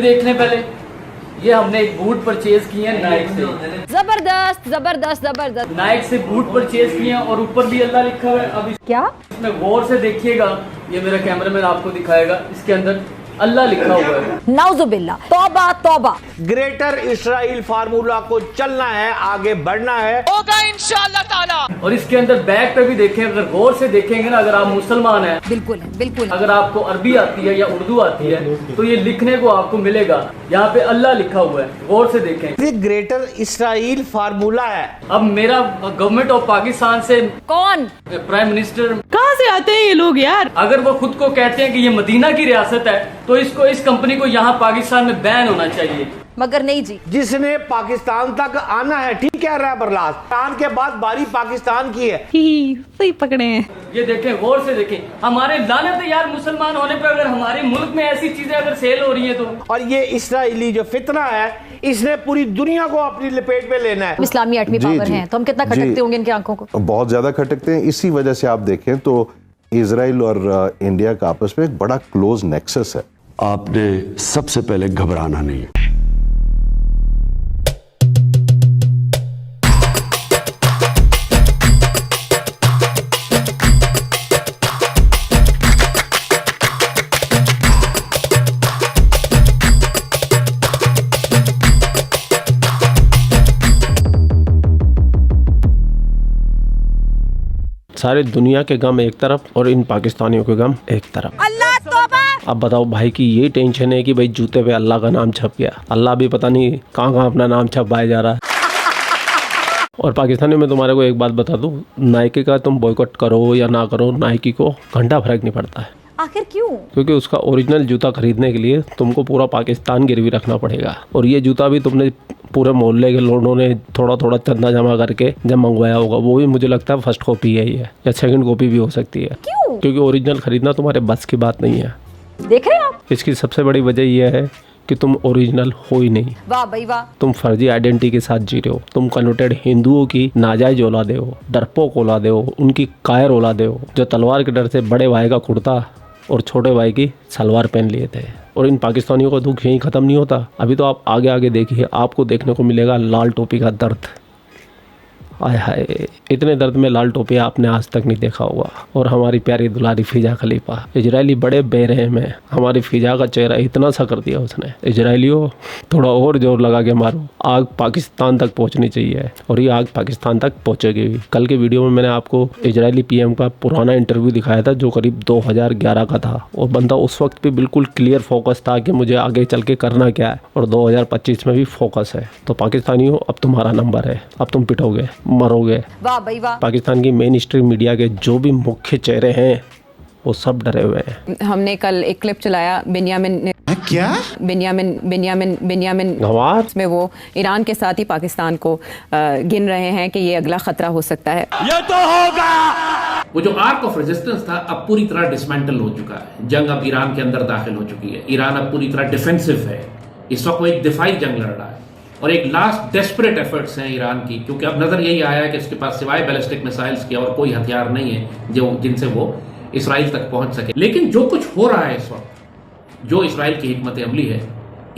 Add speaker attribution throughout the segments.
Speaker 1: देखने पहले ये हमने एक बूट परचेज किए हैं नाइक से।
Speaker 2: जबरदस्त जबरदस्त जबरदस्त।
Speaker 1: नाइक से बूट परचेज किए हैं और ऊपर भी अल्लाह लिखा हुआ है। अब
Speaker 2: क्या
Speaker 1: इसमें गौर से देखिएगा, ये मेरा कैमरामैन आपको दिखाएगा, इसके अंदर अल्लाह लिखा हुआ है।
Speaker 2: नाउजुबिल्ला, तौबा तौबा।
Speaker 3: ग्रेटर इस्राइल फार्मूला को चलना है, आगे बढ़ना है,
Speaker 4: होगा इंशाअल्लाह ताला।
Speaker 1: और इसके अंदर बैक पे भी देखें, अगर गौर से देखेंगे ना, अगर आप मुसलमान हैं,
Speaker 2: बिल्कुल है, बिल्कुल है।
Speaker 1: अगर आपको अरबी आती है या उर्दू आती है तो ये लिखने को आपको मिलेगा, यहाँ पे अल्लाह लिखा हुआ है, गौर से देखें।
Speaker 3: ये ग्रेटर इस्राइल फार्मूला है।
Speaker 1: अब मेरा गवर्नमेंट ऑफ पाकिस्तान से
Speaker 2: कौन?
Speaker 1: प्राइम मिनिस्टर,
Speaker 4: कहाँ से आते हैं ये लोग यार?
Speaker 1: अगर वो खुद को कहते हैं कि ये मदीना की रियासत है तो इसको, इस कंपनी को यहाँ पाकिस्तान में बैन होना चाहिए।
Speaker 2: मगर नहीं जी,
Speaker 3: जिसने पाकिस्तान तक आना है, ठीक कह रहा है बरलास, पाकिस्तान के बाद बारी पाकिस्तान की है।
Speaker 4: सही पकड़े हैं।
Speaker 1: ये देखें, गौर से देखें, हमारे लानत है यार मुसलमान होने पर, अगर हमारे मुल्क में ऐसी चीजें अगर सेल हो रही है तो।
Speaker 3: और ये इस्राइली जो फितना है, इसने पूरी दुनिया को अपनी लपेट में लेना है।
Speaker 2: इस्लामी एटमी पावर हैं, तो हम कितना खटकते होंगे इनकी आंखों को?
Speaker 5: बहुत ज्यादा खटकते हैं। इसी वजह से आप देखें तो इजराइल और इंडिया का आपस में एक बड़ा क्लोज नेक्सस है।
Speaker 6: आपने सबसे पहले घबराना नहीं।
Speaker 7: सारे दुनिया के गम एक तरफ और इन पाकिस्तानियों के गम एक तरफ।
Speaker 2: अल्लाह तौबा।
Speaker 7: अब बताओ भाई की ये टेंशन है कि भाई जूते पे अल्लाह का नाम छप गया। अल्लाह भी पता नहीं कहाँ कहाँ अपना नाम छपाया जा रहा है। और पाकिस्तानी में तुम्हारे को एक बात बता दूं, नाइकी का तुम बॉयकॉट करो या ना करो, नाइकी को घंटा फर्क नहीं पड़ता है।
Speaker 2: आखिर क्यों?
Speaker 7: क्योंकि उसका ओरिजिनल जूता खरीदने के लिए तुमको पूरा पाकिस्तान गिरवी रखना पड़ेगा। और ये जूता भी तुमने पूरे मोहल्ले के लोगों ने थोड़ा थोड़ा चंदा जमा करके जब मंगवाया होगा, वो भी मुझे लगता है फर्स्ट कॉपी है ये, या सेकंड कॉपी भी हो सकती है।
Speaker 2: क्यों?
Speaker 7: क्योंकि ओरिजिनल खरीदना तुम्हारे बस की बात नहीं है।
Speaker 2: देख रहे हैं आप?
Speaker 7: इसकी सबसे बड़ी वजह यह है कि तुम ओरिजिनल हो ही नहीं।
Speaker 2: वाह भाई वाह।
Speaker 7: तुम फर्जी आइडेंटिटी के साथ जी रहे हो। तुम कन्वर्टेड हिंदुओं की नाजायज औलादे हो, डरपोक औलादे हो, उनकी कायर औलादे हो, जो तलवार के डर से बड़े भाई का कुर्ता और छोटे भाई की सलवार पहन लिए थे। और इन पाकिस्तानियों का दुख यहीं ख़त्म नहीं होता। अभी तो आप आगे आगे देखिए, आपको देखने को मिलेगा लाल टोपी का दर्द। आय हाय, इतने दर्द में लाल टोपी आपने आज तक नहीं देखा होगा। और हमारी प्यारी दुलारी फिजा खलीफा, इजरायली बड़े बेरहम है। हमारी फिजा का चेहरा इतना सा कर दिया उसने। इजरायलियों थोड़ा और जोर लगा के मारो, आग पाकिस्तान तक पहुंचनी चाहिए और ये आग पाकिस्तान तक पहुंचेगी भी। कल के वीडियो में मैंने आपको इजरायली पीएम का पुराना इंटरव्यू दिखाया था जो करीब 2011 का था। और बंदा उस वक्त भी बिल्कुल क्लियर फोकस था कि मुझे आगे चल के करना क्या है, और 2025 में भी फोकस है। तो पाकिस्तानियों, अब तुम्हारा नंबर है, अब तुम पिटोगे, मरोगे।
Speaker 2: वाह भाई वाह।
Speaker 7: पाकिस्तान की मेन स्ट्रीम मीडिया के जो भी मुख्य चेहरे हैं वो सब डरे हुए हैं।
Speaker 8: हमने कल एक क्लिप चलाया बेनियामिन
Speaker 7: नवाज
Speaker 8: में, वो ईरान के साथ ही पाकिस्तान को गिन रहे हैं कि ये अगला खतरा हो सकता है।
Speaker 3: ये तो होगा।
Speaker 9: वो जो आर्क ऑफ रेजिस्टेंस था अब पूरी तरह डिसमेंटल हो चुका है। जंग अब ईरान के अंदर दाखिल हो चुकी है। ईरान अब पूरी तरह डिफेंसिव है। इस वक्त वो एक दिफाई जंग लड़ रहा है और एक लास्ट डेस्परेट एफर्ट्स हैं ईरान की, क्योंकि अब नजर यही आया है कि उसके पास सिवाय बैलिस्टिक मिसाइल्स के और कोई हथियार नहीं है जो जिनसे वो इसराइल तक पहुंच सके। लेकिन जो कुछ हो रहा है इस वक्त, जो इसराइल की हिकमत अमली है,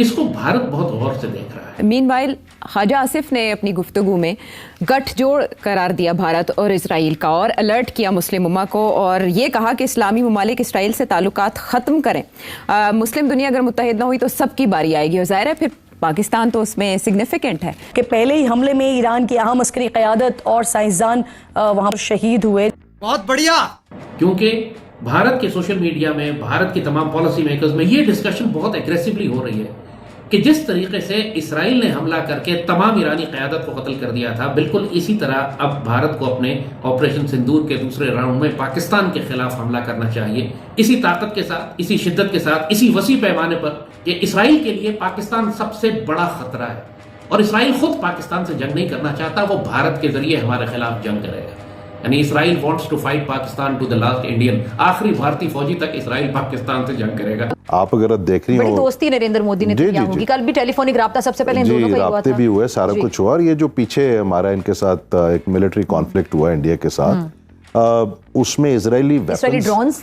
Speaker 9: इसको भारत बहुत गौर से देख रहा है।
Speaker 8: मीनवाइल ख्वाजा आसिफ ने अपनी गुफ्तगू में गठजोड़ करार दिया भारत और इसराइल का, और अलर्ट किया मुस्लिम उम्मा को, और ये कहा कि इस्लामी ममालिक इसराइल से ताल्लुकात ख़त्म करें। मुस्लिम दुनिया अगर मुत्तहिद ना हुई तो सबकी बारी आएगी, और ज़ाहिर है फिर पाकिस्तान तो उसमें सिग्निफिकेंट है
Speaker 10: कि पहले ही हमले में ईरान की अहम अस्करी क़यादत और साइंसदान वहाँ पर शहीद हुए।
Speaker 4: बहुत बढ़िया।
Speaker 9: क्योंकि भारत के सोशल मीडिया में, भारत के तमाम पॉलिसी मेकर्स में ये डिस्कशन बहुत एग्रेसिवली हो रही है कि जिस तरीके से इसराइल ने हमला करके तमाम ईरानी क़यादत को कत्ल कर दिया था, बिल्कुल इसी तरह अब भारत को अपने ऑपरेशन सिंदूर के दूसरे राउंड में पाकिस्तान के खिलाफ हमला करना चाहिए। इसी ताकत के साथ, इसी शिद्दत के साथ, इसी वसी पैमाने पर कि इसराइल के लिए पाकिस्तान सबसे बड़ा खतरा है। और इसराइल खुद पाकिस्तान से जंग नहीं करना चाहता, वो भारत के जरिए हमारे खिलाफ जंग करेगा। यानी Israel wants to fight Pakistan to the last Indian, आखिरी भारतीय फौजी तक इसराइल पाकिस्तान से जंग करेगा।
Speaker 5: आप अगर देख रही हो,
Speaker 2: बड़ी दोस्ती नरेंद्र मोदी ने किया होगी। कल भी टेलीफोनिक राब्ता सबसे पहले इन दोनों का ही हुआ था।
Speaker 5: भी हुआ, सारा कुछ हुआ। और ये जो पीछे हमारा इनके साथ एक मिलिट्री कॉन्फ्लिक्ट हुआ इंडिया के साथ, उसमें इजरायली
Speaker 2: ड्रोन्स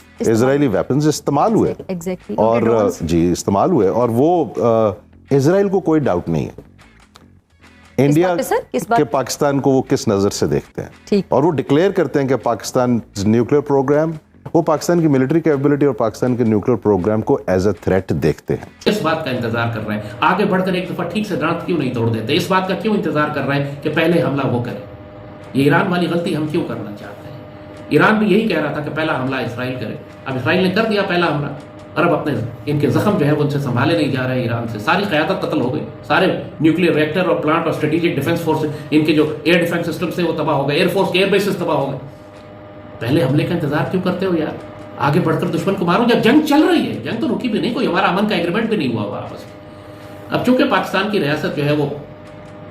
Speaker 5: इस्तेमाल हुए
Speaker 2: एग्जैक्टली
Speaker 5: और जी इस्तेमाल हुए, और वो इजराइल को कोई डाउट नहीं है इंडिया के पाकिस्तान को वो किस नजर से देखते हैं, और वो डिक्लेयर करते हैं कि पाकिस्तान न्यूक्लियर प्रोग्राम, वो पाकिस्तान की मिलिट्री कैपेबिलिटी और पाकिस्तान के न्यूक्लियर प्रोग्राम को एज अ थ्रेट देखते हैं।
Speaker 9: इस बात का इंतजार कर रहे हैं, आगे बढ़कर एक दफा ठीक से दांत क्यों नहीं तोड़ देते, इस बात का क्यों इंतजार कर रहे हैं कि पहले हमला वो करे। ये ईरान वाली गलती हम क्यों करना चाहते हैं? ईरान भी यही कह रहा था कि पहला हमला इसराइल करे, अब इसराइल ने कर दिया पहला हमला, और अब अपने इनके जख्म जो है वो उनसे संभाले नहीं जा रहे। ईरान से सारी क़यादत कत्ल हो गई, सारे न्यूक्लियर रिएक्टर और प्लांट और स्ट्रेटेजिक डिफेंस फोर्स, इनके जो एयर डिफेंस सिस्टम से वो तबाह हो गए, एयरफोर्स के एयर बेसिस तबाह हो गए। पहले हमले का इंतजार क्यों करते हो यार? आगे बढ़कर दुश्मन को मारो, जब जंग चल रही है, जंग तो रुकी भी नहीं, कोई हमारा अमन का एग्रीमेंट भी नहीं हुआ आपस में। अब चूंकि पाकिस्तान की रियासत जो है वो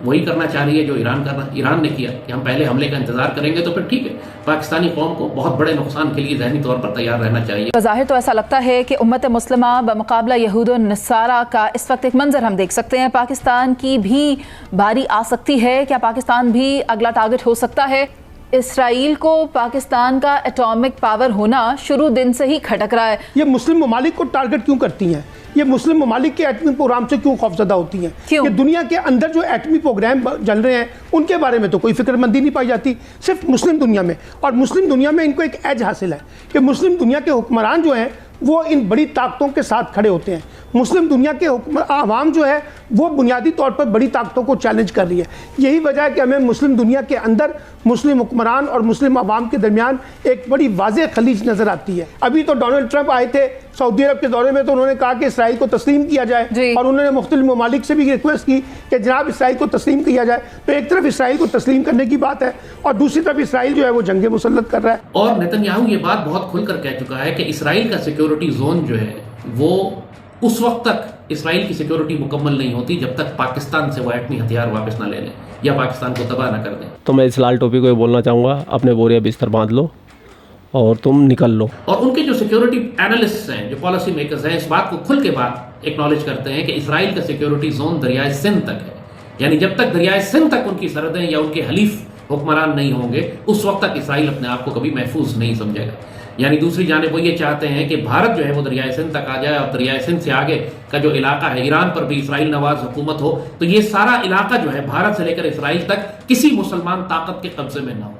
Speaker 9: वही करना चाह रही है जो ईरान ने किया कि हम पहले हमले का इंतजार करेंगे, तो फिर ठीक है, पाकिस्तानी कौम को बहुत बड़े नुकसान के लिए ज़हनी तौर पर तैयार रहना चाहिए।
Speaker 2: ज़ाहिर तो ऐसा लगता है कि उम्मत मुस्लिमा बमुकाबला यहूद और नसारा का इस वक्त एक मंजर हम देख सकते हैं। पाकिस्तान की भी बारी आ सकती है, क्या पाकिस्तान भी अगला टारगेट हो सकता है? इसराइल को पाकिस्तान का एटॉमिक पावर होना शुरू दिन से ही खटक रहा है। ये मुस्लिम ममालिक को टारगेट क्यों करती हैं? ये मुस्लिम ममालिक के एटमी प्रोग्राम से क्यों खौफजदा होती हैं? क्यों? ये दुनिया के अंदर जो एटमी प्रोग्राम चल रहे हैं उनके बारे में तो कोई फिक्रमंदी नहीं पाई जाती, सिर्फ मुस्लिम दुनिया में। और मुस्लिम दुनिया में इनको एक एज हासिल है कि मुस्लिम दुनिया के हुक्मरान जो हैं वो इन बड़ी ताकतों के साथ खड़े होते हैं। मुस्लिम दुनिया के आवाम जो है वो बुनियादी तौर पर बड़ी ताकतों को चैलेंज कर रही है। यही वजह है कि हमें मुस्लिम दुनिया के अंदर मुस्लिम हुक्मरान और मुस्लिम आवाम के दरमियान एक बड़ी वाज़ेह खलीज नज़र आती है। अभी तो डोनाल्ड ट्रंप आए थे सऊदी अरब के दौरे में, तो उन्होंने कहा कि इसराइल को तस्लीम किया जाए, और उन्होंने मुख्तलिफ ममालिक से भी रिक्वेस्ट की कि जनाब इसराइल को तस्लीम किया जाए। तो एक तरफ इसराइल को तस्लीम करने की बात है और दूसरी तरफ इसराइल जो है वो जंगे मुसल्लत कर रहा है।
Speaker 9: और नेतन्याहू ये बात बहुत खुलकर कह चुका है कि इसराइल का सिक्योरिटी जोन जो है वो उस वक्त तक इसराइल की सिक्योरिटी मुकम्मल नहीं होती जब तक पाकिस्तान से वो एटमी हथियार वापस ना ले लें या पाकिस्तान को तबाह ना कर दें।
Speaker 7: तो मैं इस लाल टोपी को ये बोलना चाहूँगा, अपने बोरिया बिस्तर बांध लो और तुम निकल लो।
Speaker 9: और उनके जो सिक्योरिटी एनालिस्ट हैं, जो पॉलिसी मेकर्स हैं, इस बात को खुल के बात एक्नॉलेज करते हैं कि इसराइल का सिक्योरिटी जोन दरियाए सिंध तक है, यानी जब तक दरियाए सिंध तक उनकी सरहदें या उनके हलीफ हुक्मरान नहीं होंगे उस वक्त तक इसराइल अपने आप को कभी महफूज नहीं समझेगा। यानी दूसरी जानिब वो ये चाहते हैं कि भारत जो है वो दरियाए सिंध तक आ जाए और दरियाए सिंध से आगे का जो इलाका है ईरान पर भी इसराइल नवाज हुकूमत हो, तो ये सारा इलाका जो है भारत से लेकर इसराइल तक किसी मुसलमान ताकत के कब्जे में ना हो।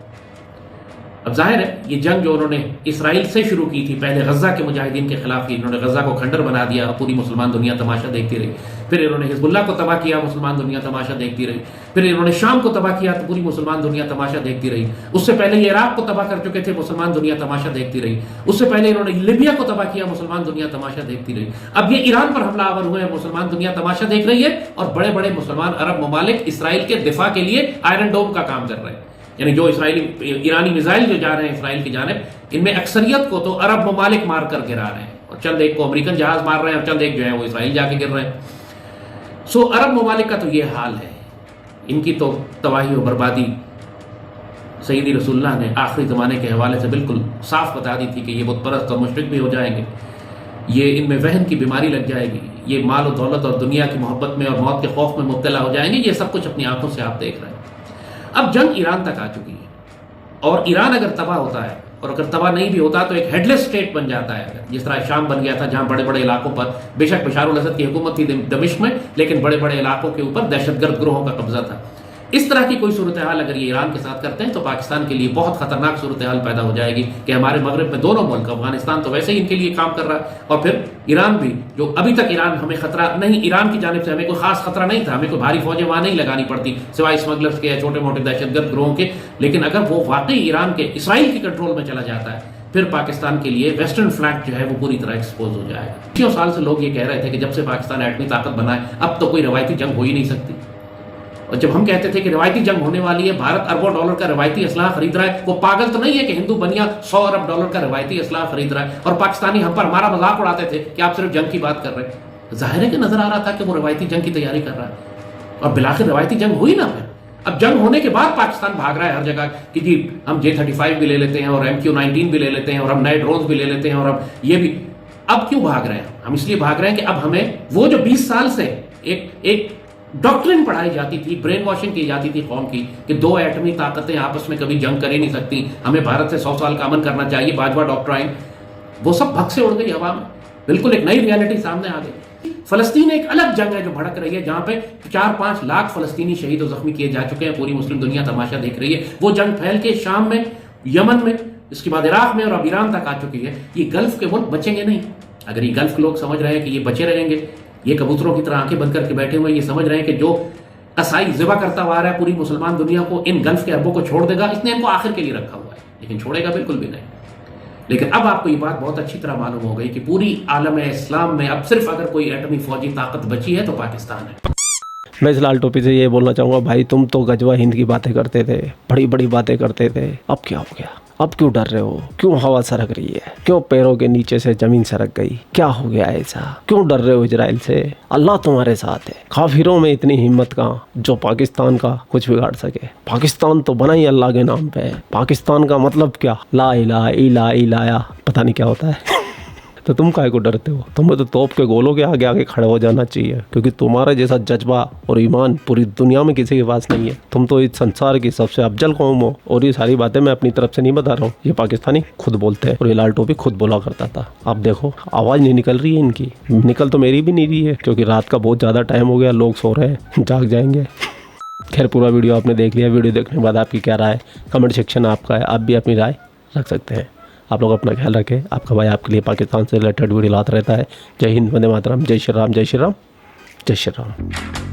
Speaker 9: अब जाहिर है ये जंग जो उन्होंने इसराइल से शुरू की थी, पहले गजा के मुजाहिदीन के खिलाफ की, इन्होंने गजा को खंडर बना दिया, पूरी मुसलमान दुनिया तमाशा देखती रही। फिर इन्होंने हिजबुल्लाह को तबाह किया, मुसलमान दुनिया तमाशा देखती रही। फिर इन्होंने शाम को तबाह किया तो पूरी मुसलमान दुनिया तमाशा देखती रही। उससे पहले ये इराक को तबाह कर चुके थे, मुसलमान दुनिया तमाशा देखती रही। उससे पहले इन्होंने लिबिया को तबाह किया, मुसलमान दुनिया तमाशा देखती रही। अब ये ईरान पर हमलावर हुए हैं, मुसलमान दुनिया तमाशा देख रही है, और बड़े बड़े मुसलमान अरब ममालिक इसराइल के दिफा के लिए आयरन डोम का काम कर रहे हैं। यानी जो ईरानी मिसाइल जो जा रहे हैं इसराइल की जानिब, इनमें अक्सरियत को तो अरब ममालिक मार कर गिरा रहे हैं, और चंद एक को अमेरिकन जहाज मार रहे हैं, और चंद एक जो है वो इसराइल जाके गिर रहे हैं। सो अरब ममालिक का तो ये हाल है, इनकी तो तबाही और बर्बादी सईदी रसूलुल्लाह ने आखिरी ज़माने के हवाले से बिल्कुल साफ बता दी थी कि ये बुतपरस्त और मुशरिक भी हो जाएंगे, ये इनमें वहन की बीमारी लग जाएगी, ये माल और दौलत और दुनिया की मोहब्बत में और मौत के खौफ में मुब्तला हो जाएंगे। ये सब कुछ अपनी आंखों से आप देख रहे हैं। अब जंग ईरान तक आ चुकी है, और ईरान अगर तबाह होता है, और अगर तबाह नहीं भी होता तो एक हेडलेस स्टेट बन जाता है, जिस तरह शाम बन गया था, जहां बड़े बड़े इलाकों पर बेशक बशारुल असद की हुकूमत थी दमिश्क में, लेकिन बड़े बड़े इलाकों के ऊपर दहशतगर्द ग्रोहों का कब्जा था। इस तरह की कोई सूरत हाल अगर ये ईरान के साथ करते हैं तो पाकिस्तान के लिए बहुत खतरनाक सूरत हाल पैदा हो जाएगी कि हमारे मगरब में दोनों मुल्क, अफगानिस्तान तो वैसे ही इनके लिए काम कर रहा है, और फिर ईरान भी, जो अभी तक ईरान हमें खतरा नहीं, ईरान की जानिब से हमें कोई खास खतरा नहीं था, हमें कोई भारी फौजें वहां नहीं लगानी पड़ती सिवाय स्मगलर्स के या छोटे मोटे दहशतगर्द ग्रोहों के। लेकिन अगर वो वाकई ईरान के, इसराइल के कंट्रोल में चला जाता है, फिर पाकिस्तान के लिए वेस्टर्न फ्लैंक जो है वो पूरी तरह एक्सपोज हो जाएगा। 20 साल से लोग ये कह रहे थे कि जब से पाकिस्तान एटमी ताकत बना है अब तो कोई रवायती जंग हो ही नहीं सकती, और जब हम कहते थे कि रवायती जंग होने वाली है, भारत अरबों डॉलर का रवायती असलाह खरीद रहा है, वो पागल तो नहीं है कि हिंदू बनिया 100 अरब डॉलर का रवायती असलाह खरीद रहा है, और पाकिस्तानी हम पर हमारा मजाक उड़ाते थे कि आप सिर्फ जंग की बात कर रहे हैं। जाहिर है कि नजर आ रहा था कि वो रवायती जंग की तैयारी कर रहा है, और बिलाखिर रवायती जंग हुई ना। फिर अब जंग होने के बाद पाकिस्तान भाग रहा है हर जगह कि जी हम J-35 भी ले लेते हैं, और MQ-19 भी ले लेते हैं, और हम नए ड्रोन्स भी ले लेते हैं, और अब ये भी। अब क्यों भाग रहे हैं? हम इसलिए भाग रहे हैं कि अब हमें वो जो 20 साल से एक डॉक्ट्रिन पढ़ाई जाती थी, ब्रेन वॉशिंग की जाती थी कौम की कि दो एटमी ताकतें आपस में कभी जंग कर ही नहीं सकती, हमें भारत से 100 साल का अमन करना चाहिए, बाजवा डॉक्ट्राइन, वो सब भग से उड़ गई हवा में। बिल्कुल एक नई रियलिटी सामने आ गई। फलस्तीन एक अलग जंग है जो भड़क रही है, जहां पे 4-5 लाख फलस्तीनी शहीद और जख्मी किए जा चुके हैं, पूरी मुस्लिम दुनिया तमाशा देख रही है। वो जंग फैल के शाम में, यमन में, इसके बाद इराक में और अब ईरान तक आ चुकी है। ये गल्फ के मुल्क बचेंगे नहीं। अगर ये गल्फ के लोग समझ रहे हैं कि ये बचे रहेंगे, ये कबूतरों की तरह आंखें बंद करके बैठे हुए, ये समझ रहे हैं कि जो कसाई ज़िबा करता हुआ आ रहा है पूरी मुसलमान दुनिया को, इन गल्फ के अरबों को छोड़ देगा, इसने इनको आखिर के लिए रखा हुआ है, लेकिन छोड़ेगा बिल्कुल भी नहीं। लेकिन अब आपको ये बात बहुत अच्छी तरह मालूम हो गई कि पूरी आलम इस्लाम में अब सिर्फ अगर कोई एटमी फौजी ताकत बची है तो पाकिस्तान है।
Speaker 7: मैं इस लाल टोपी से ये बोलना चाहूँगा, भाई तुम तो गजवा हिंद की बातें करते थे, बड़ी बड़ी बातें करते थे, अब क्या हो गया? अब क्यों डर रहे हो? क्यों हवा सरक रही है? क्यों पैरों के नीचे से जमीन सरक गई? क्या हो गया ऐसा? क्यों डर रहे हो इजराइल से? अल्लाह तुम्हारे साथ है। काफिरों में इतनी हिम्मत कहाँ जो पाकिस्तान का कुछ बिगाड़ सके? पाकिस्तान तो बना ही अल्लाह के नाम पे है। पाकिस्तान का मतलब क्या? ला इलाहा इल्ला इलाया, पता नहीं क्या होता है। तो तुम काहे को डरते हो? तुम्हें तो तोप के गोलों के आगे आगे खड़े हो जाना चाहिए, क्योंकि तुम्हारे जैसा जज्बा और ईमान पूरी दुनिया में किसी के पास नहीं है। तुम तो इस संसार की सबसे अफजल कौम हो। और ये सारी बातें मैं अपनी तरफ से नहीं बता रहा हूँ, ये पाकिस्तानी खुद बोलते हैं, और ये लाल टोपी खुद बोला करता था। अब देखो आवाज़ नहीं निकल रही है इनकी, निकल तो मेरी भी नहीं रही है, क्योंकि रात का बहुत ज़्यादा टाइम हो गया, लोग सो रहे हैं, जाग जाएंगे। खैर पूरा वीडियो आपने देख लिया। वीडियो देखने के बाद आपकी क्या राय? कमेंट सेक्शन आपका है, आप भी अपनी राय रख सकते हैं। आप लोग अपना ख्याल रखें। आपका भाई आपके लिए पाकिस्तान से रिलेटेड वीडियो लाता रहता है। जय हिंद, वंदे मातरम, जय श्री राम, जय श्री राम, जय श्री राम।